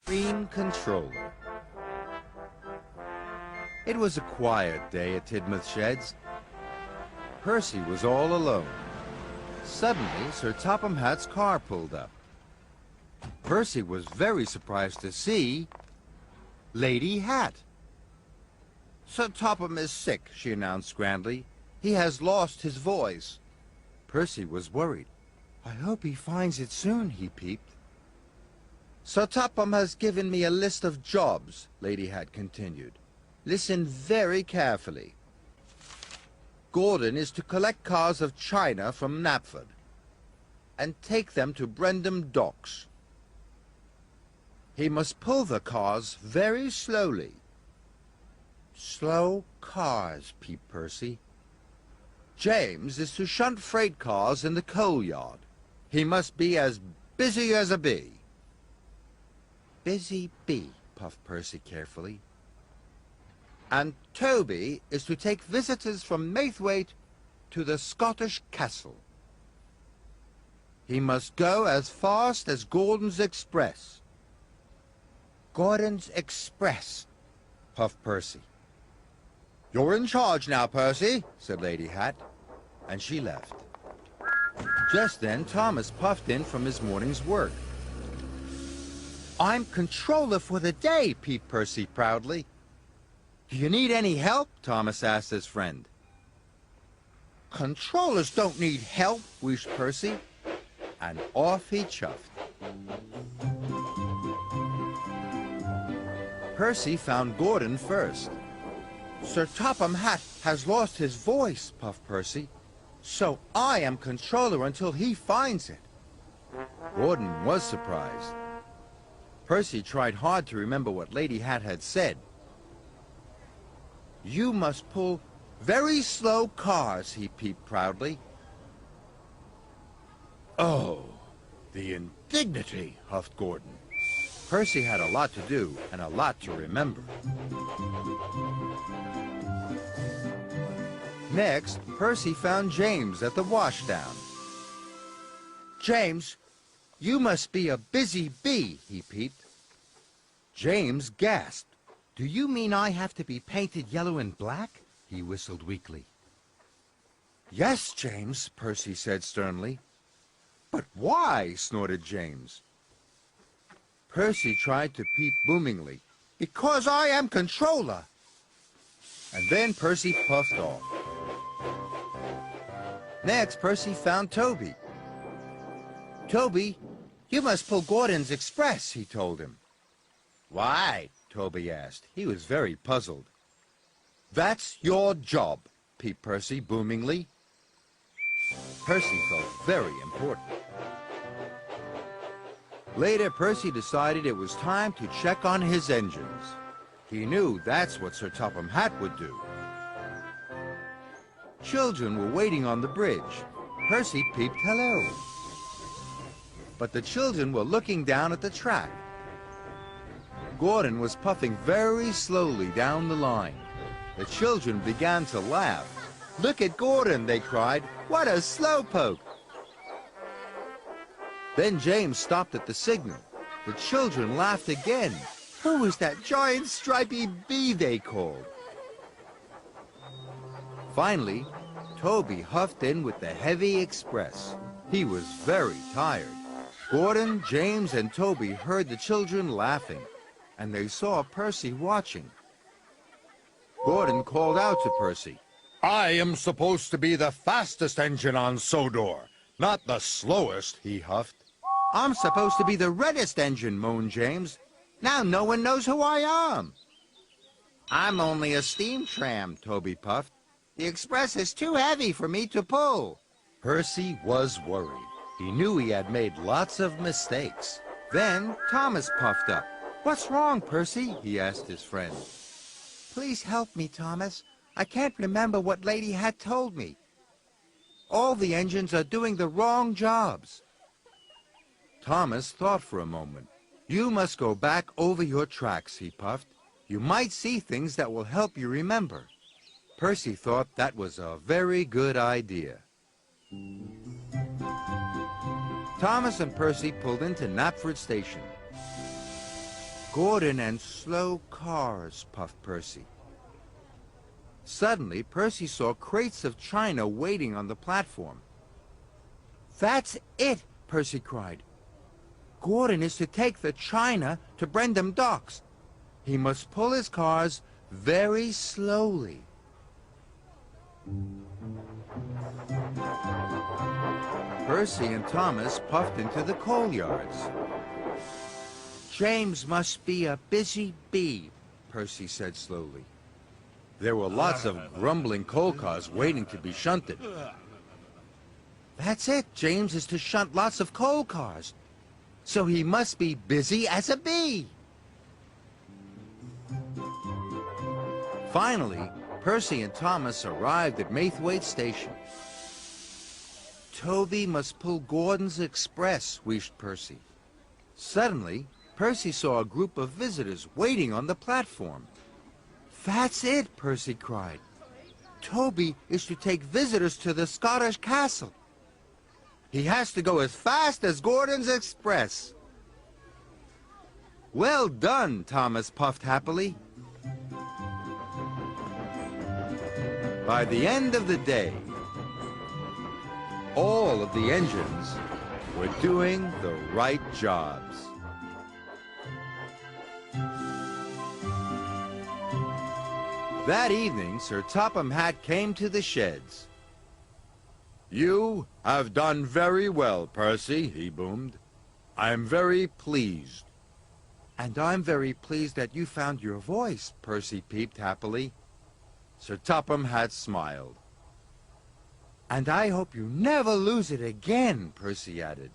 Green Controller. It was a quiet day at Tidmouth Sheds. Percy was all alone. Suddenly, Sir Topham Hatt's car pulled up. Percy was very surprised to see Lady Hatt. "Sir Topham is sick," she announced grandly. "He has lost his voice." Percy was worried. "I hope he finds it soon," he peeped. "Sir Topham has given me a list of jobs," Lady Hatt continued. "Listen very carefully. Gordon is to collect cars of china from Knapford and take them to Brendam Docks. He must pull the cars very slowly." "Slow cars," peeped Percy. "James is to shunt freight cars in the coal yard. He must be as busy as a bee." "Busy bee," puffed Percy carefully. "And Toby is to take visitors from Maithwaite to the Scottish castle. He must go as fast as Gordon's Express." "Gordon's Express," puffed Percy. "You're in charge now, Percy," said Lady Hatt, and she left. Just then, Thomas puffed in from his morning's work. "I'm controller for the day," peeped Percy proudly. "Do you need any help?" Thomas asked his friend. "Controllers don't need help," wheezed Percy, and off he chuffed. Percy found Gordon first. "Sir Topham Hatt has lost his voice," puffed Percy, "so I am controller until he finds it." Gordon was surprised. Percy tried hard to remember what Lady Hatt had said. "You must pull very slow cars," he peeped proudly. "Oh, the indignity," huffed Gordon. Percy had a lot to do and a lot to remember. Next, Percy found James at the washdown. "James, you must be a busy bee," he peeped. James gasped. "Do you mean I have to be painted yellow and black?" he whistled weakly. "Yes, James," Percy said sternly. "But why?" snorted James. Percy tried to peep boomingly. "Because I am controller." And then Percy puffed off. Next, Percy found Toby. "Toby, you must pull Gordon's Express," he told him. "Why?" Toby asked. He was very puzzled. "That's your job," peeped Percy boomingly. Percy felt very important. Later, Percy decided it was time to check on his engines. He knew that's what Sir Topham Hatt would do. Children were waiting on the bridge. Percy peeped hello. But the children were looking down at the track. Gordon was puffing very slowly down the line. The children began to laugh. "Look at Gordon," they cried. "What a slowpoke!" Then James stopped at the signal. The children laughed again. Who was that giant stripy bee they called? Finally, Toby huffed in with the heavy express. He was very tired. Gordon, James, and Toby heard the children laughing, and they saw Percy watching. Gordon called out to Percy. "I am supposed to be the fastest engine on Sodor, not the slowest," he huffed. "I'm supposed to be the reddest engine," moaned James. "Now no one knows who I am." "I'm only a steam tram," Toby puffed. "The express is too heavy for me to pull." Percy was worried. He knew he had made lots of mistakes. Then Thomas puffed up. "What's wrong, Percy?" he asked his friend. "Please help me, Thomas. I can't remember what Lady Hatt told me. All the engines are doing the wrong jobs." Thomas thought for a moment. "You must go back over your tracks," he puffed. "You might see things that will help you remember." Percy thought that was a very good idea. Thomas and Percy pulled into Knapford Station. Gordon and slow cars, puffed Percy. Suddenly, Percy saw crates of china waiting on the platform. That's it, Percy cried. Gordon is to take the china to Brendam Docks. He must pull his cars very slowly. Percy and Thomas puffed into the coal yards. James must be a busy bee, Percy said slowly. There were lots of grumbling coal cars waiting to be shunted. That's it, James is to shunt lots of coal cars. So he must be busy as a bee. Finally, Percy and Thomas arrived at Maithwaite Station. Toby must pull Gordon's express, wheezed Percy. Suddenly, Percy saw a group of visitors waiting on the platform. That's it, Percy cried. Toby is to take visitors to the Scottish castle. He has to go as fast as Gordon's express. Well done, Thomas puffed happily. By the end of the day, all of the engines were doing the right jobs. That evening, Sir Topham Hatt came to the sheds. "You have done very well, Percy," he boomed. "I'm very pleased." "And I'm very pleased that you found your voice," Percy peeped happily. Sir Topham Hatt smiled. "And I hope you never lose it again," Percy added.